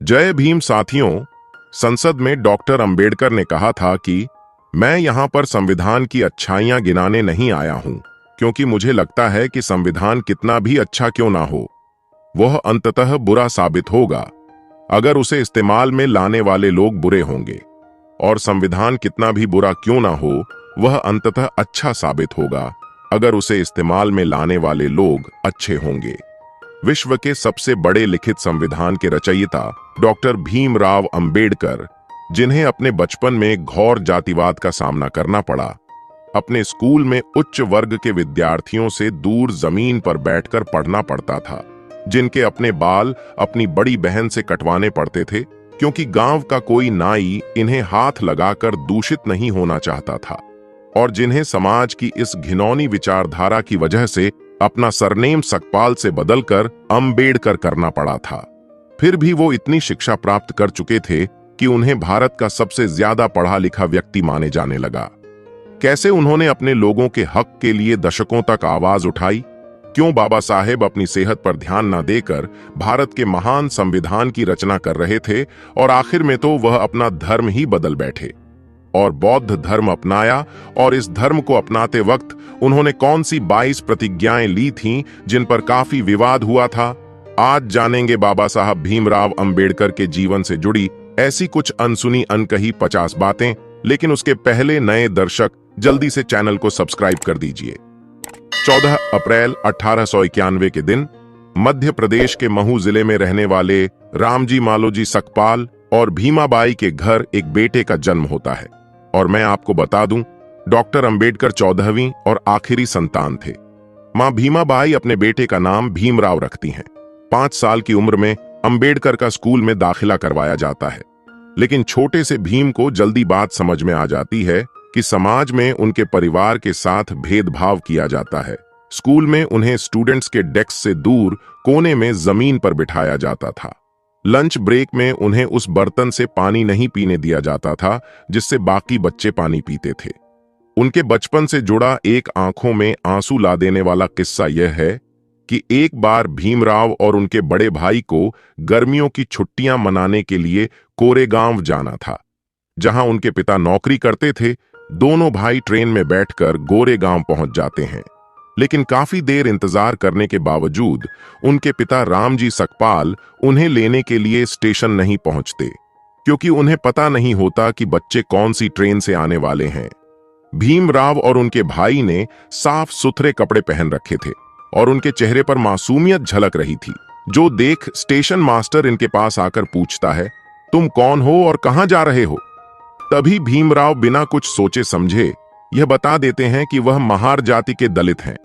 जय भीम साथियों। संसद में डॉक्टर अंबेडकर ने कहा था कि मैं यहां पर संविधान की अच्छाइयां गिनाने नहीं आया हूं, क्योंकि मुझे लगता है कि संविधान कितना भी अच्छा क्यों ना हो, वह अंततः बुरा साबित होगा अगर उसे इस्तेमाल में लाने वाले लोग बुरे होंगे, और संविधान कितना भी बुरा क्यों ना हो, वह अंततः अच्छा साबित होगा अगर उसे इस्तेमाल में लाने वाले लोग अच्छे होंगे। विश्व के सबसे बड़े लिखित संविधान के रचयिता डॉक्टर भीमराव अंबेडकर, जिन्हें अपने बचपन में घोर जातिवाद का सामना करना पड़ा, अपने स्कूल में उच्च वर्ग के विद्यार्थियों से दूर जमीन पर बैठकर पढ़ना पड़ता था, जिनके अपने बाल अपनी बड़ी बहन से कटवाने पड़ते थे क्योंकि गांव का कोई नाई इन्हें हाथ लगाकर दूषित नहीं होना चाहता था, और जिन्हें समाज की इस घिनौनी विचारधारा की वजह से अपना सरनेम सकपाल से बदलकर अंबेडकर करना पड़ा था। फिर भी वो इतनी शिक्षा प्राप्त कर चुके थे कि उन्हें भारत का सबसे ज्यादा पढ़ा लिखा व्यक्ति माने जाने लगा। कैसे उन्होंने अपने लोगों के हक के लिए दशकों तक आवाज उठाई, क्यों बाबा साहेब अपनी सेहत पर ध्यान न देकर भारत के महान संविधान की रचना कर रहे थे, और आखिर में तो वह अपना धर्म ही बदल बैठे और बौद्ध धर्म अपनाया, और इस धर्म को अपनाते वक्त उन्होंने कौन सी 22 प्रतिज्ञाएं ली थीं जिन पर काफी विवाद हुआ था। आज जानेंगे बाबा साहब भीमराव अंबेडकर के जीवन से जुड़ी ऐसी कुछ अनसुनी अनकही 50 बातें। लेकिन उसके पहले नए दर्शक जल्दी से चैनल को सब्सक्राइब कर दीजिए। 14 अप्रैल 1891 के दिन मध्य प्रदेश के महू जिले में रहने वाले रामजी मालोजी सकपाल और भीमाबाई के घर एक बेटे का जन्म होता है। और मैं आपको बता दूं, डॉक्टर अंबेडकर 14वीं और आखिरी संतान थे। मां भीमाबाई अपने बेटे का नाम भीमराव रखती हैं। 5 साल की उम्र में अंबेडकर का स्कूल में दाखिला करवाया जाता है, लेकिन छोटे से भीम को जल्दी बात समझ में आ जाती है कि समाज में उनके परिवार के साथ भेदभाव किया जाता है। स्कूल में उन्हें स्टूडेंट्स के डेस्क से दूर कोने में जमीन पर बिठाया जाता था। लंच ब्रेक में उन्हें उस बर्तन से पानी नहीं पीने दिया जाता था जिससे बाकी बच्चे पानी पीते थे। उनके बचपन से जुड़ा एक आंखों में आंसू ला देने वाला किस्सा यह है कि एक बार भीमराव और उनके बड़े भाई को गर्मियों की छुट्टियां मनाने के लिए कोरेगांव जाना था, जहां उनके पिता नौकरी करते थे। दोनों भाई ट्रेन में बैठकर गोरेगांव पहुंच जाते हैं, लेकिन काफी देर इंतजार करने के बावजूद उनके पिता रामजी सकपाल उन्हें लेने के लिए स्टेशन नहीं पहुंचते, क्योंकि उन्हें पता नहीं होता कि बच्चे कौन सी ट्रेन से आने वाले हैं। भीमराव और उनके भाई ने साफ सुथरे कपड़े पहन रखे थे और उनके चेहरे पर मासूमियत झलक रही थी, जो देख स्टेशन मास्टर इनके पास आकर पूछता है, तुम कौन हो और कहां जा रहे हो? तभी भीमराव बिना कुछ सोचे समझे यह बता देते हैं कि वह महार जाति के दलित हैं।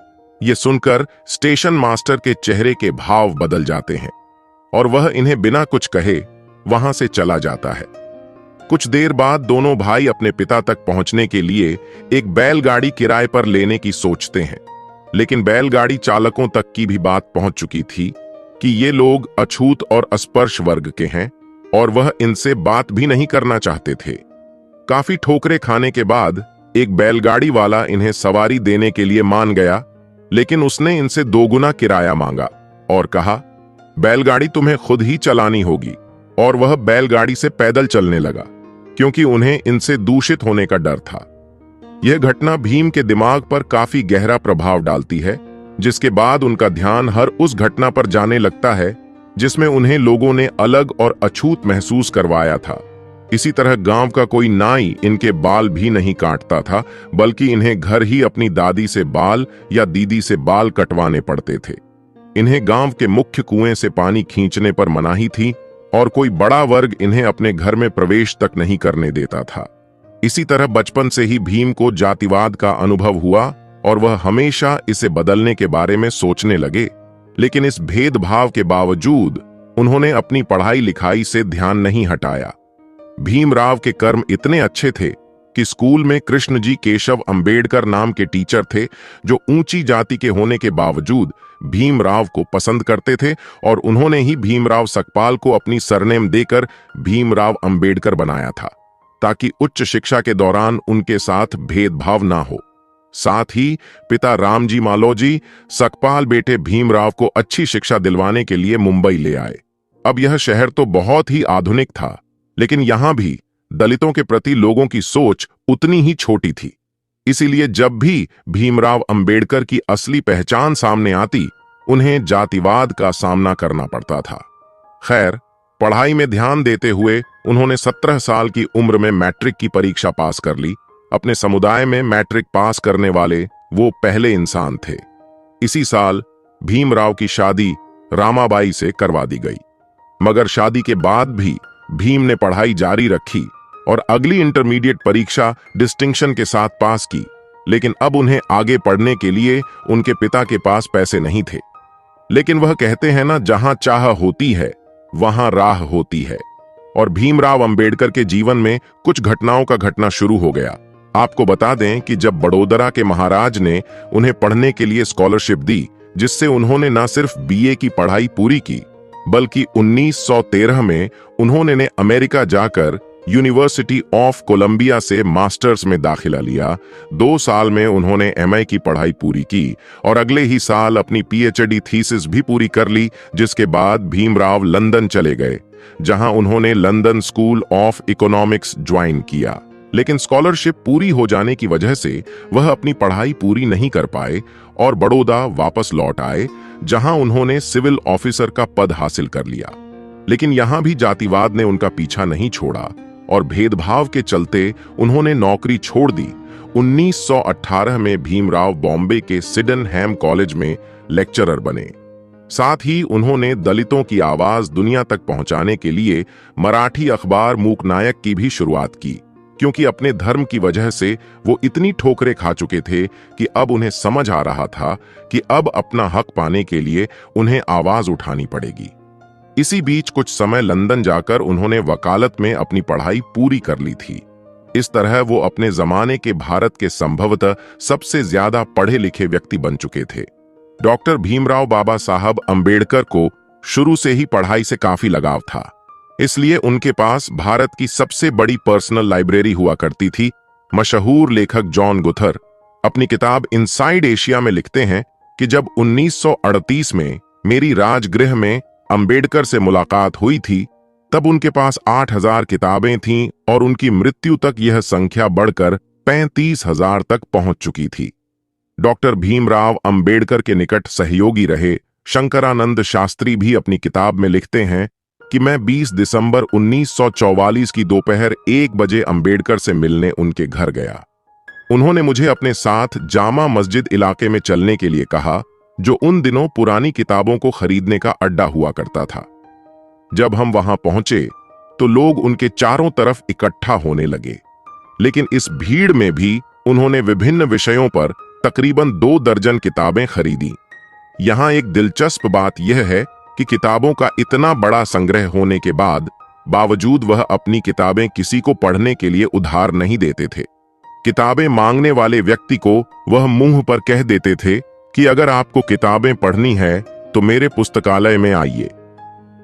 यह सुनकर स्टेशन मास्टर के चेहरे के भाव बदल जाते हैं और वह इन्हें बिना कुछ कहे वहां से चला जाता है। कुछ देर बाद दोनों भाई अपने पिता तक पहुंचने के लिए एक बैलगाड़ी किराए पर लेने की सोचते हैं, लेकिन बैलगाड़ी चालकों तक की भी बात पहुंच चुकी थी कि ये लोग अछूत और अस्पर्श वर्ग के हैं और वह इनसे बात भी नहीं करना चाहते थे। काफी ठोकरे खाने के बाद एक बैलगाड़ी वाला इन्हें सवारी देने के लिए मान गया, लेकिन उसने इनसे 2 गुना किराया मांगा और कहा, बैलगाड़ी तुम्हें खुद ही चलानी होगी। और वह बैलगाड़ी से पैदल चलने लगा, क्योंकि उन्हें इनसे दूषित होने का डर था। यह घटना भीम के दिमाग पर काफी गहरा प्रभाव डालती है, जिसके बाद उनका ध्यान हर उस घटना पर जाने लगता है जिसमें उन्हें लोगों ने अलग और अछूत महसूस करवाया था। इसी तरह गांव का कोई नाई इनके बाल भी नहीं काटता था, बल्कि इन्हें घर ही अपनी दादी से बाल या दीदी से बाल कटवाने पड़ते थे। इन्हें गांव के मुख्य कुएं से पानी खींचने पर मनाही थी और कोई बड़ा वर्ग इन्हें अपने घर में प्रवेश तक नहीं करने देता था। इसी तरह बचपन से ही भीम को जातिवाद का अनुभव हुआ और वह हमेशा इसे बदलने के बारे में सोचने लगे, लेकिन इस भेदभाव के बावजूद उन्होंने अपनी पढ़ाई लिखाई से ध्यान नहीं हटाया। भीमराव के कर्म इतने अच्छे थे कि स्कूल में कृष्णजी केशव अंबेडकर नाम के टीचर थे, जो ऊंची जाति के होने के बावजूद भीमराव को पसंद करते थे, और उन्होंने ही भीमराव सकपाल को अपनी सरनेम देकर भीमराव अंबेडकर बनाया था, ताकि उच्च शिक्षा के दौरान उनके साथ भेदभाव ना हो। साथ ही पिता रामजी मालोजी सकपाल बेटे भीमराव को अच्छी शिक्षा दिलवाने के लिए मुंबई ले आए। अब यह शहर तो बहुत ही आधुनिक था, लेकिन यहां भी दलितों के प्रति लोगों की सोच उतनी ही छोटी थी। इसीलिए जब भी भीमराव अंबेडकर की असली पहचान सामने आती, उन्हें जातिवाद का सामना करना पड़ता था। खैर, पढ़ाई में ध्यान देते हुए उन्होंने 17 साल की उम्र में मैट्रिक की परीक्षा पास कर ली। अपने समुदाय में मैट्रिक पास करने वाले वो पहले इंसान थे। इसी साल भीमराव की शादी रामाबाई से करवा दी गई। मगर शादी के बाद भी भीम ने पढ़ाई जारी रखी और अगली इंटरमीडिएट परीक्षा डिस्टिंक्शन के साथ पास की। लेकिन अब उन्हें आगे पढ़ने के लिए उनके पिता के पास पैसे नहीं थे। लेकिन वह कहते हैं ना, जहां चाह होती है वहां राह होती है। और भीमराव अंबेडकर के जीवन में कुछ घटनाओं का घटना शुरू हो गया। आपको बता दें कि जब बड़ोदरा के महाराज ने उन्हें पढ़ने के लिए स्कॉलरशिप दी, जिससे उन्होंने न सिर्फ बीए की पढ़ाई पूरी की, बल्कि 1913 में उन्होंने अमेरिका जाकर यूनिवर्सिटी ऑफ कोलंबिया से मास्टर्स में दाखिला लिया। 2 साल में उन्होंने एमए की पढ़ाई पूरी की और अगले ही साल अपनी पीएचडी थीसिस भी पूरी कर ली, जिसके बाद भीमराव लंदन चले गए, जहां उन्होंने London school of economics join किया। लेकिन स्कॉलरशिप पूरी हो जाने की वजह से वह अपनी पढ़ाई पूरी नहीं कर पाए और बड़ौदा वापस लौट आए, जहां उन्होंने सिविल ऑफिसर का पद हासिल कर लिया। लेकिन यहां भी जातिवाद ने उनका पीछा नहीं छोड़ा और भेदभाव के चलते उन्होंने नौकरी छोड़ दी। 1918 में भीमराव बॉम्बे के सिडेनहैम कॉलेज में लेक्चरर बने। साथ ही उन्होंने दलितों की आवाज दुनिया तक पहुंचाने के लिए मराठी अखबार मूकनायक की भी शुरुआत की, क्योंकि अपने धर्म की वजह से वो इतनी ठोकरें खा चुके थे कि अब उन्हें समझ आ रहा था कि अब अपना हक पाने के लिए उन्हें आवाज उठानी पड़ेगी। इसी बीच कुछ समय लंदन जाकर उन्होंने वकालत में अपनी पढ़ाई पूरी कर ली थी। इस तरह वो अपने जमाने के भारत के संभवतः सबसे ज्यादा पढ़े लिखे व्यक्ति बन चुके थे। डॉक्टर भीमराव बाबा साहब अंबेडकर को शुरू से ही पढ़ाई से काफी लगाव था, इसलिए उनके पास भारत की सबसे बड़ी पर्सनल लाइब्रेरी हुआ करती थी। मशहूर लेखक जॉन गुथर अपनी किताब इनसाइड एशिया में लिखते हैं कि जब 1938 में मेरी राजगृह में अंबेडकर से मुलाकात हुई थी, तब उनके पास 8,000 किताबें थीं और उनकी मृत्यु तक यह संख्या बढ़कर 35,000 तक पहुंच चुकी थी। डॉक्टर भीमराव अंबेडकर के निकट सहयोगी रहे शंकरानंद शास्त्री भी अपनी किताब में लिखते हैं कि मैं 20 दिसंबर 1944 की दोपहर 1 बजे अंबेडकर से मिलने उनके घर गया। उन्होंने मुझे अपने साथ जामा मस्जिद इलाके में चलने के लिए कहा, जो उन दिनों पुरानी किताबों को खरीदने का अड्डा हुआ करता था। जब हम वहां पहुंचे तो लोग उनके चारों तरफ इकट्ठा होने लगे, लेकिन इस भीड़ में भी उन्होंने विभिन्न विषयों पर तकरीबन 2 दर्जन किताबें खरीदी। यहां एक दिलचस्प बात यह है कि किताबों का इतना बड़ा संग्रह होने के बावजूद वह अपनी किताबें किसी को पढ़ने के लिए उधार नहीं देते थे। किताबें मांगने वाले व्यक्ति को वह मुंह पर कह देते थे कि अगर आपको किताबें पढ़नी है तो मेरे पुस्तकालय में आइए।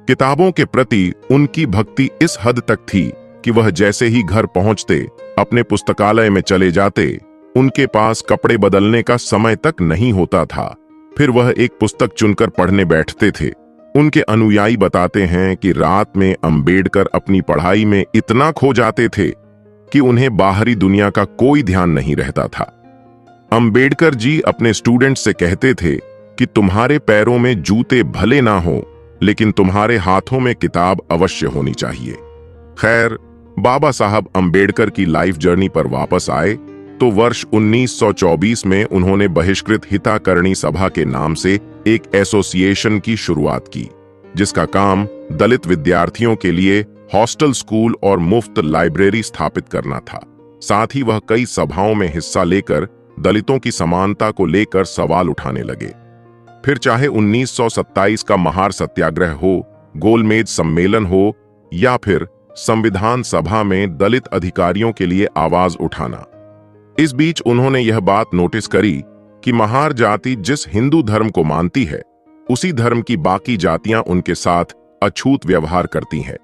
किताबों के प्रति उनकी भक्ति इस हद तक थी कि वह जैसे ही घर पहुंचते अपने पुस्तकालय में चले जाते। उनके पास कपड़े बदलने का समय तक नहीं होता था, फिर वह एक पुस्तक चुनकर पढ़ने बैठते थे। उनके अनुयायी बताते हैं कि रात में अंबेडकर अपनी पढ़ाई में इतना खो जाते थे कि उन्हें बाहरी दुनिया का कोई ध्यान नहीं रहता था। अंबेडकर जी अपने स्टूडेंट्स से कहते थे कि तुम्हारे पैरों में जूते भले ना हो, लेकिन तुम्हारे हाथों में किताब अवश्य होनी चाहिए। खैर, बाबा साहब अंबेडकर की लाइफ जर्नी पर वापस आए तो वर्ष 1924 में उन्होंने बहिष्कृत हिताकरणी सभा के नाम से एक एसोसिएशन की शुरुआत की, जिसका काम दलित विद्यार्थियों के लिए हॉस्टल स्कूल और मुफ्त लाइब्रेरी स्थापित करना था। साथ ही वह कई सभाओं में हिस्सा लेकर दलितों की समानता को लेकर सवाल उठाने लगे। फिर चाहे 1927 का महार सत्याग्रह हो, गोलमेज सम्मेलन हो या फिर संविधान सभा में दलित अधिकारियों के लिए आवाज उठाना, इस बीच उन्होंने यह बात नोटिस करी कि महार जाति जिस हिंदू धर्म को मानती है, उसी धर्म की बाकी जातियां उनके साथ अछूत व्यवहार करती हैं।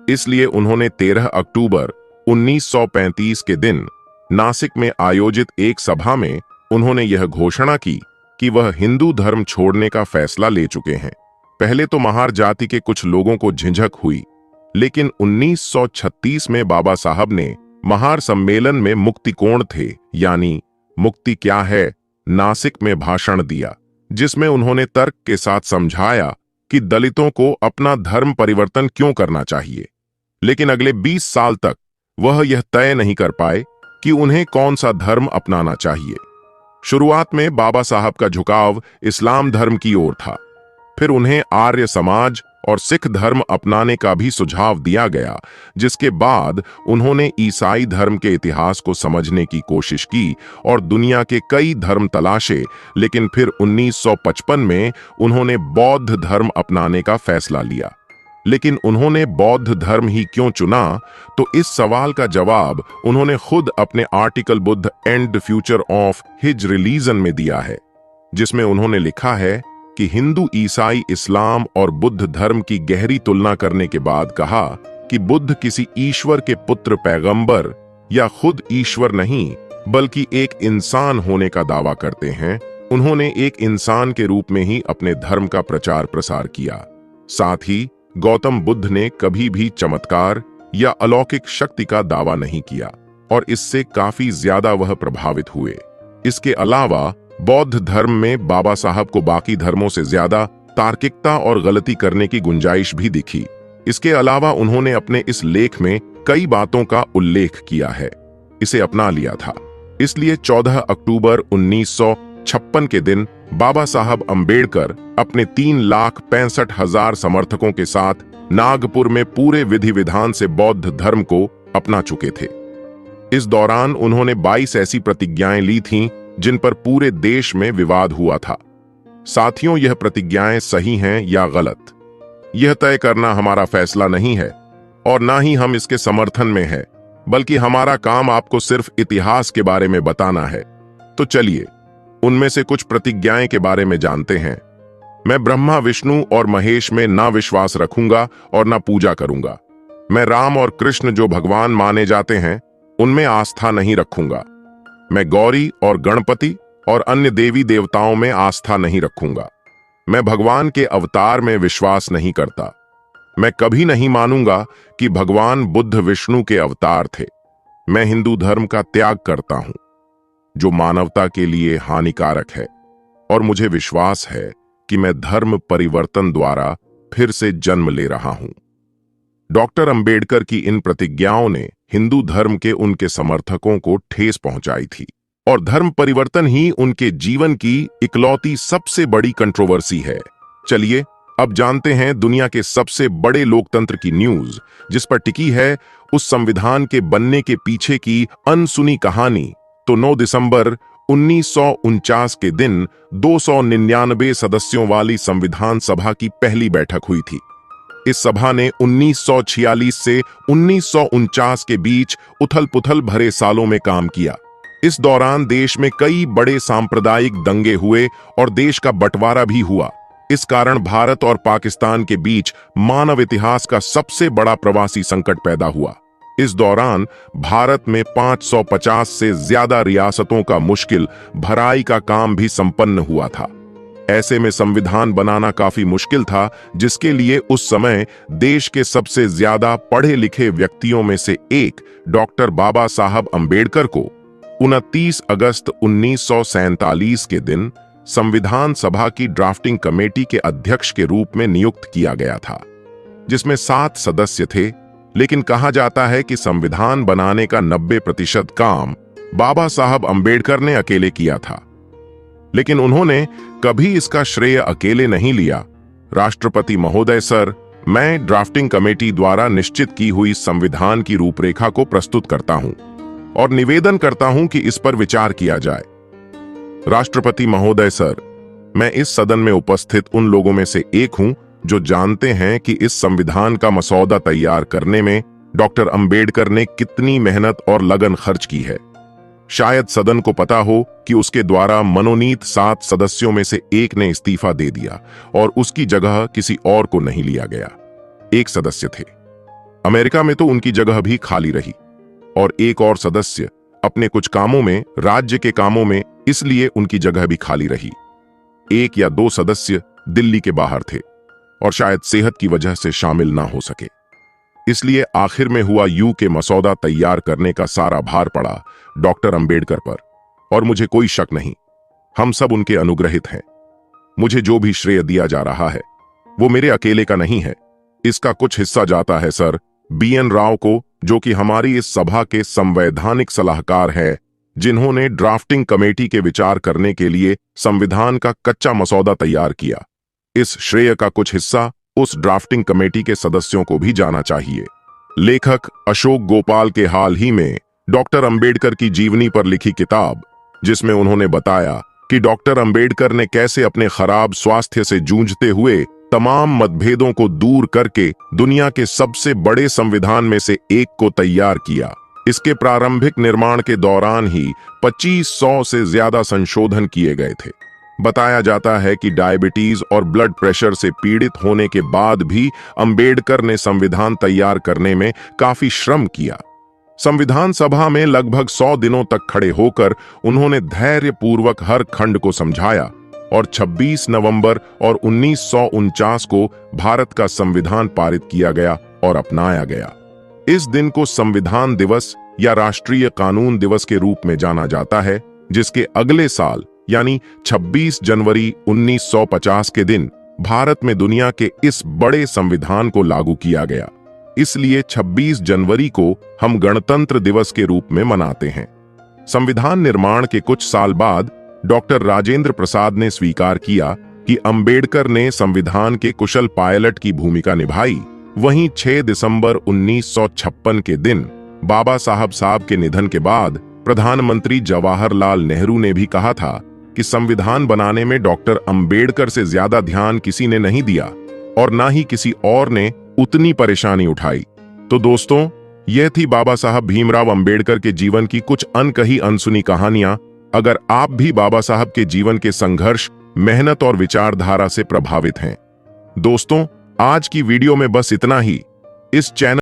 इसलिए उन्होंने 13 अक्टूबर 1935 के दिन नासिक में आयोजित एक सभा में उन्होंने यह घोषणा की कि वह हिंदू धर्म छोड़ने का फैसला ले चुके हैं। पहले तो महार जाति के कुछ लोगों को झिझक हुई, लेकिन 1936 में बाबा साहब ने महार सम्मेलन में मुक्तिकोण थे यानी मुक्ति क्या है नासिक में भाषण दिया, जिसमें उन्होंने तर्क के साथ समझाया कि दलितों को अपना धर्म परिवर्तन क्यों करना चाहिए। लेकिन अगले 20 साल तक वह यह तय नहीं कर पाए कि उन्हें कौन सा धर्म अपनाना चाहिए। शुरुआत में बाबा साहब का झुकाव इस्लाम धर्म की ओर था, फिर उन्हें आर्य समाज और सिख धर्म अपनाने का भी सुझाव दिया गया, जिसके बाद उन्होंने ईसाई धर्म के इतिहास को समझने की कोशिश की और दुनिया के कई धर्म तलाशे, लेकिन फिर 1955 में उन्होंने बौद्ध धर्म अपनाने का फैसला लिया। लेकिन उन्होंने बौद्ध धर्म ही क्यों चुना, तो इस सवाल का जवाब उन्होंने खुद अपने article Buddha and the future of his religion में दिया है, जिसमें उन्होंने लिखा है कि हिंदू, ईसाई, इस्लाम और बुद्ध धर्म की गहरी तुलना करने के बाद कहा कि बुद्ध किसी ईश्वर के पुत्र, पैगंबर या खुद ईश्वर नहीं बल्कि एक इंसान होने का दावा करते हैं। उन्होंने एक इंसान के रूप में ही अपने धर्म का प्रचार प्रसार किया। साथ ही गौतम बुद्ध ने कभी भी चमत्कार या अलौकिक शक्ति का दावा नहीं किया और इससे काफी ज्यादा वह प्रभावित हुए। इसके अलावा बौद्ध धर्म में बाबा साहब को बाकी धर्मों से ज्यादा तार्किकता और गलती करने की गुंजाइश भी दिखी। इसके अलावा उन्होंने अपने इस लेख में कई बातों का उल्लेख किया है, इसे अपना लिया था। इसलिए 14 अक्टूबर 1956 के दिन बाबा साहब अंबेडकर अपने 3,65,000 समर्थकों के साथ नागपुर में पूरे विधि विधान से बौद्ध धर्म को अपना चुके थे। इस दौरान उन्होंने 22 ऐसी प्रतिज्ञाएं ली थीं जिन पर पूरे देश में विवाद हुआ था। साथियों, यह प्रतिज्ञाएं सही हैं या गलत, यह तय करना हमारा फैसला नहीं है और ना ही हम इसके समर्थन में है, बल्कि हमारा काम आपको सिर्फ इतिहास के बारे में बताना है। तो चलिए उनमें से कुछ प्रतिज्ञाएं के बारे में जानते हैं। मैं ब्रह्मा, विष्णु और महेश में ना विश्वास रखूंगा और ना पूजा करूंगा। मैं राम और कृष्ण जो भगवान माने जाते हैं उनमें आस्था नहीं रखूंगा। मैं गौरी और गणपति और अन्य देवी देवताओं में आस्था नहीं रखूंगा। मैं भगवान के अवतार में विश्वास नहीं करता। मैं कभी नहीं मानूंगा कि भगवान बुद्ध विष्णु के अवतार थे। मैं हिंदू धर्म का त्याग करता हूं, जो मानवता के लिए हानिकारक है, और मुझे विश्वास है कि मैं धर्म परिवर्तन द्वारा फिर से जन्म ले रहा हूं। डॉक्टर अंबेडकर की इन प्रतिज्ञाओं ने हिंदू धर्म के उनके समर्थकों को ठेस पहुंचाई थी और धर्म परिवर्तन ही उनके जीवन की इकलौती सबसे बड़ी कंट्रोवर्सी है। चलिए अब जानते हैं दुनिया के सबसे बड़े लोकतंत्र की न्यूज, जिस पर टिकी है उस संविधान के बनने के पीछे की अनसुनी कहानी। तो 9 दिसंबर 1949 के दिन 299 सदस्यों वाली संविधान सभा की पहली बैठक हुई थी। इस सभा ने 1946 से 1949 के बीच उथल-पुथल भरे सालों में काम किया। इस दौरान देश में कई बड़े सांप्रदायिक दंगे हुए और देश का बंटवारा भी हुआ। इस कारण भारत और पाकिस्तान के बीच मानव इतिहास का सबसे बड़ा प्रवासी संकट पैदा हुआ। इस दौरान भारत में 550 से ज्यादा रियासतों का मुश्किल भराई का काम भी संपन्न हुआ था। ऐसे में संविधान बनाना काफी मुश्किल था, जिसके लिए उस समय देश के सबसे ज्यादा पढ़े लिखे व्यक्तियों में से एक डॉक्टर बाबा साहब अंबेडकर को 29 अगस्त 1947 के दिन संविधान सभा की ड्राफ्टिंग कमेटी के अध्यक्ष के रूप में नियुक्त किया गया था, जिसमें 7 सदस्य थे। लेकिन कहा जाता है कि संविधान बनाने का 90% काम बाबा साहब अंबेडकर ने अकेले किया था। लेकिन उन्होंने कभी इसका श्रेय अकेले नहीं लिया। राष्ट्रपति महोदय सर, मैं ड्राफ्टिंग कमेटी द्वारा निश्चित की हुई संविधान की रूपरेखा को प्रस्तुत करता हूं और निवेदन करता हूं कि इस पर विचार किया जाए। राष्ट्रपति महोदय सर, मैं इस सदन में उपस्थित उन लोगों में से एक हूं जो जानते हैं कि इस संविधान का मसौदा तैयार करने में डॉक्टर अंबेडकर ने कितनी मेहनत और लगन खर्च की है। शायद सदन को पता हो कि उसके द्वारा मनोनीत 7 सदस्यों में से एक ने इस्तीफा दे दिया और उसकी जगह किसी और को नहीं लिया गया। एक सदस्य थे, अमेरिका में तो उनकी जगह भी खाली रही, और एक और सदस्य अपने कुछ कामों में, राज्य के कामों में, इसलिए उनकी जगह भी खाली रही। 1 या 2 सदस्य दिल्ली के बाहर थे। और शायद सेहत की वजह से शामिल ना हो सके। इसलिए आखिर में हुआ यूं के मसौदा तैयार करने का सारा भार पड़ा डॉक्टर अंबेडकर पर। और मुझे कोई शक नहीं, हम सब उनके अनुग्रहित हैं। मुझे जो भी श्रेय दिया जा रहा है वो मेरे अकेले का नहीं है। इसका कुछ हिस्सा जाता है सर BN राव को, जो कि हमारी इस सभा के संवैधानिक सलाहकार हैं, जिन्होंने ड्राफ्टिंग कमेटी के विचार करने के लिए संविधान का कच्चा मसौदा तैयार किया। इस श्रेय का कुछ हिस्सा उस ड्राफ्टिंग कमेटी के सदस्यों को भी जाना चाहिए। लेखक अशोक गोपाल के हाल ही में डॉक्टर अंबेडकर की जीवनी पर लिखी किताब, जिसमें उन्होंने बताया कि डॉक्टर अंबेडकर ने कैसे अपने खराब स्वास्थ्य से जूझते हुए तमाम मतभेदों को दूर करके दुनिया के सबसे बड़े संविधान में से एक को तैयार किया। इसके प्रारंभिक निर्माण के दौरान ही 2500 से ज्यादा संशोधन किए गए थे। बताया जाता है कि डायबिटीज और ब्लड प्रेशर से पीड़ित होने के बाद भी अंबेडकर ने संविधान तैयार करने में काफी श्रम किया। संविधान सभा में लगभग 100 दिनों तक खड़े होकर उन्होंने धैर्यपूर्वक हर खंड को समझाया और 26 नवंबर और 1949 को भारत का संविधान पारित किया गया और अपनाया गया। इस दिन को संविधान दिवस या राष्ट्रीय कानून दिवस के रूप में जाना जाता है, जिसके अगले साल यानी 26 जनवरी 1950 के दिन भारत में दुनिया के इस बड़े संविधान को लागू किया गया। इसलिए 26 जनवरी को हम गणतंत्र दिवस के रूप में मनाते हैं। संविधान निर्माण के कुछ साल बाद डॉक्टर राजेंद्र प्रसाद ने स्वीकार किया कि अंबेडकर ने संविधान के कुशल पायलट की भूमिका निभाई। वहीं 6 दिसंबर 1956 के दिन बाबा साहब के निधन के बाद प्रधानमंत्री जवाहरलाल नेहरू ने भी कहा था कि संविधान बनाने में डॉक्टर अंबेडकर से ज्यादा ध्यान किसी ने नहीं दिया और ना ही किसी और ने उतनी परेशानी उठाई। तो दोस्तों, यह थी बाबा साहब भीमराव अंबेडकर के जीवन की कुछ अनकही अनसुनी कहानियां। अगर आप भी बाबा साहब के जीवन के संघर्ष, मेहनत और विचारधारा से प्रभावित हैं, दोस्तों, आज की वीडियो में बस इतना ही। इस चैनल